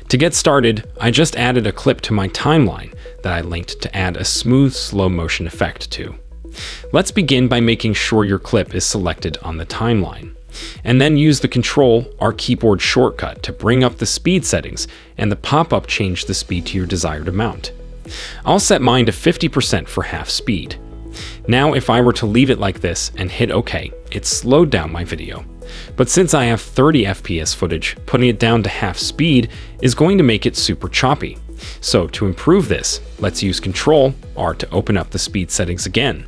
To get started, I just added a clip to my timeline that I linked to add a smooth slow motion effect to. Let's begin by making sure your clip is selected on the timeline, and then use the Control or keyboard shortcut to bring up the speed settings and the pop-up change the speed to your desired amount. I'll set mine to 50% for half speed. Now if I were to leave it like this and hit OK, it slowed down my video. But since I have 30 FPS footage, putting it down to half speed is going to make it super choppy. So to improve this, let's use Control R to open up the speed settings again.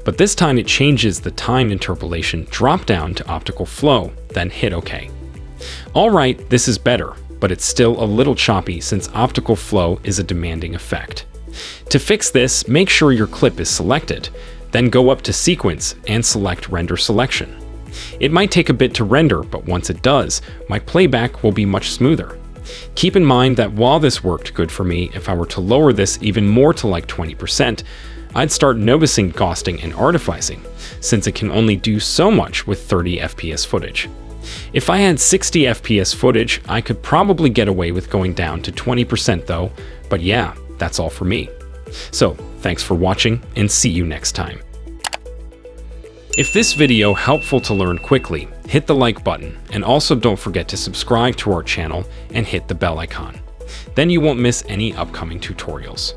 But this time it changes the time interpolation drop down to optical flow, then hit OK. Alright, this is better, but it's still a little choppy since optical flow is a demanding effect. To fix this, make sure your clip is selected, then go up to Sequence and select Render Selection. It might take a bit to render, but once it does, my playback will be much smoother. Keep in mind that while this worked good for me, if I were to lower this even more to like 20%, I'd start noticing ghosting and artificing, since it can only do so much with 30 FPS footage. If I had 60 FPS footage, I could probably get away with going down to 20% though, but yeah, that's all for me. So, thanks for watching, and see you next time. If this video helpful to learn quickly, hit the like button, and also don't forget to subscribe to our channel and hit the bell icon. Then you won't miss any upcoming tutorials.